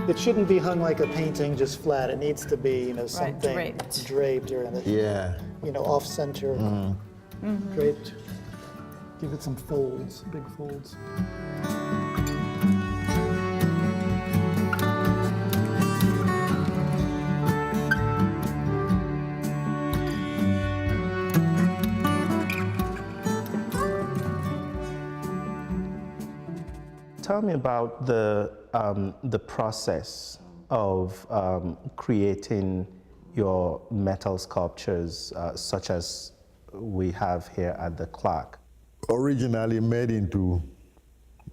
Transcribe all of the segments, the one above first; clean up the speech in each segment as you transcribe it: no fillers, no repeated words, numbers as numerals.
It shouldn't be hung like a painting, just flat. It needs to be, something draped or, off center, draped. Give it some folds, big folds. Tell me about the process of creating your metal sculptures, such as we have here at the Clark. Originally made into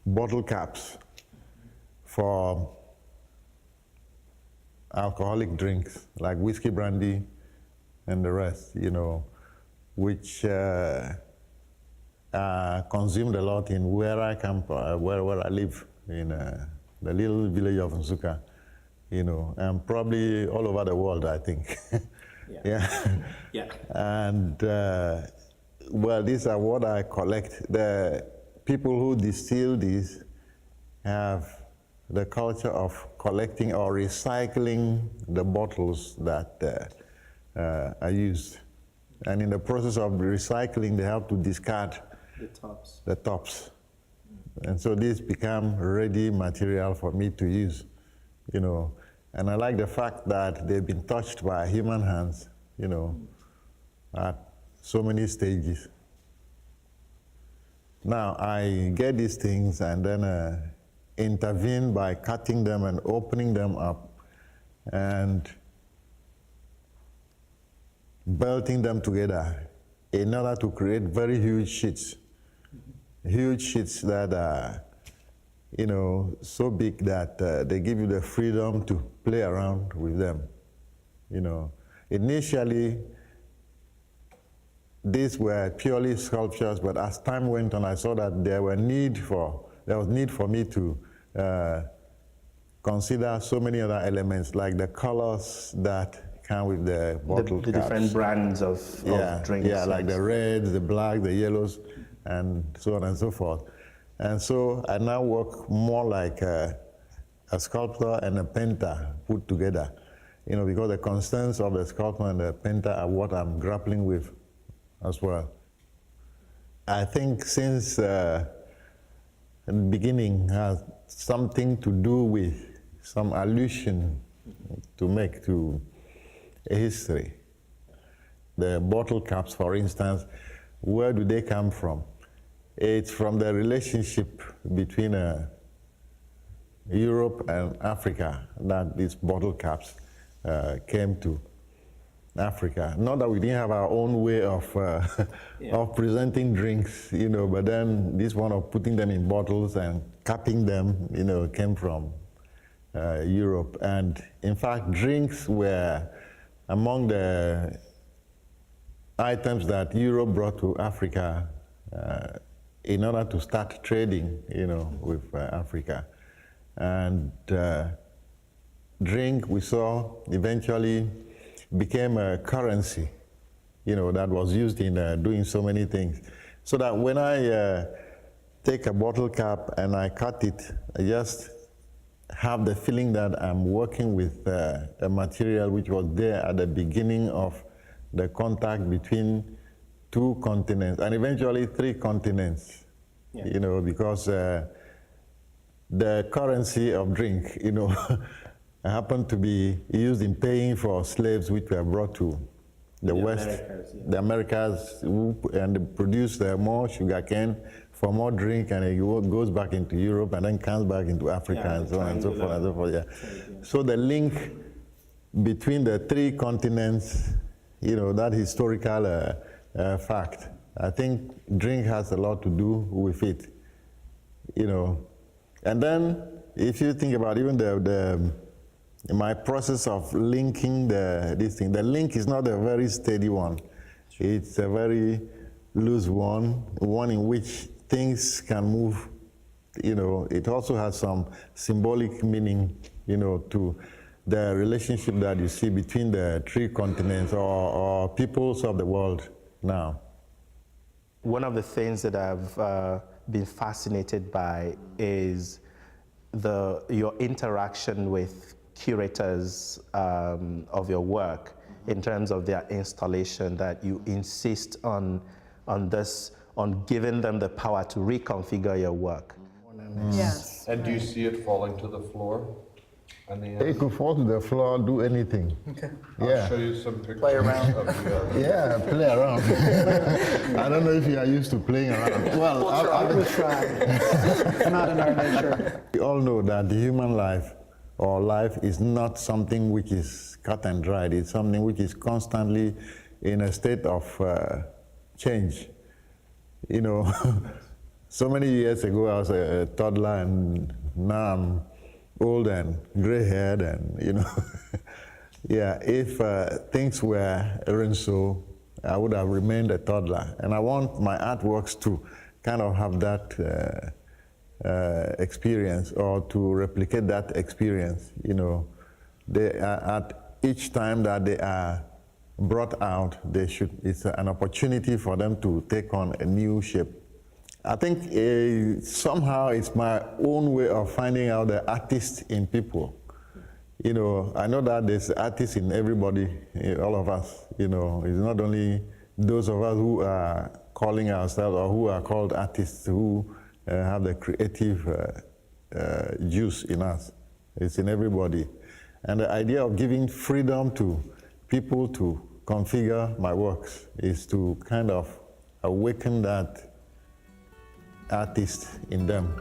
bottle caps for alcoholic drinks like whiskey, brandy, and the rest, which consumed a lot in where I come from, where I live, in the little village of Nsukka, and probably all over the world, I think. Yeah. And well, these are what I collect. The people who distill these have the culture of collecting or recycling the bottles that are used. And in the process of recycling, they have to discard the tops. And so these become ready material for me to use, And I like the fact that they've been touched by human hands, at so many stages. Now I get these things and then intervene by cutting them and opening them up and belting them together in order to create very huge sheets. Huge sheets that are, so big that they give you the freedom to play around with them. Initially, these were purely sculptures, but as time went on, I saw that there was need for me to consider so many other elements, like the colors that come with the bottle the caps. different brands of drinks. Yeah, like the reds, the blacks, the yellows, and so on and so forth. And so I now work more like a sculptor and a painter put together, because the constraints of the sculptor and the painter are what I'm grappling with as well. I think since the beginning has something to do with some allusion to make to a history. The bottle caps, for instance, where do they come from? It's from the relationship between Europe and Africa that these bottle caps came to Africa. Not that we didn't have our own way of presenting drinks, but then this one of putting them in bottles and capping them, came from Europe. And in fact, drinks were among the items that Europe brought to Africa in order to start trading, with Africa. And drink, we saw, eventually became a currency, that was used in doing so many things. So that when I take a bottle cap and I cut it, I just have the feeling that I'm working with a material which was there at the beginning of the contact between two continents, and eventually three continents, because the currency of drink, happened to be used in paying for slaves which were brought to the West, Americas, the Americas, and produced more sugarcane for more drink, and it goes back into Europe and then comes back into Africa, and so on and so forth and so forth. Yeah. So the link between the three continents, that historical fact, I think drink has a lot to do with it. And then if you think about even my process of linking this thing, the link is not a very steady one. It's a very loose one in which things can move. It also has some symbolic meaning, to the relationship that you see between the three continents or peoples of the world now. One of the things that I've been fascinated by is your interaction with curators of your work in terms of their installation, that you insist on giving them the power to reconfigure your work. Yes. And do you see it falling to the floor? It could fall to the floor, do anything. Okay. Yeah. I'll show you some pictures. Play around. Of the, Yeah, play around. I don't know if you are used to playing around. Well, I would try. It's not in our nature. We all know that the human life or life is not something which is cut and dried. It's something which is constantly in a state of change. So many years ago I was a toddler, and now I'm old and gray-haired, and yeah, if things were so, I would have remained a toddler. And I want my artworks to kind of have that experience, or to replicate that experience. They are, at each time that they are brought out, it's an opportunity for them to take on a new shape. I think somehow it's my own way of finding out the artist in people. I know that there's artists in everybody, all of us. It's not only those of us who are calling ourselves or who are called artists who have the creative juice in us. It's in everybody. And the idea of giving freedom to people to configure my works is to kind of awaken that artist in them.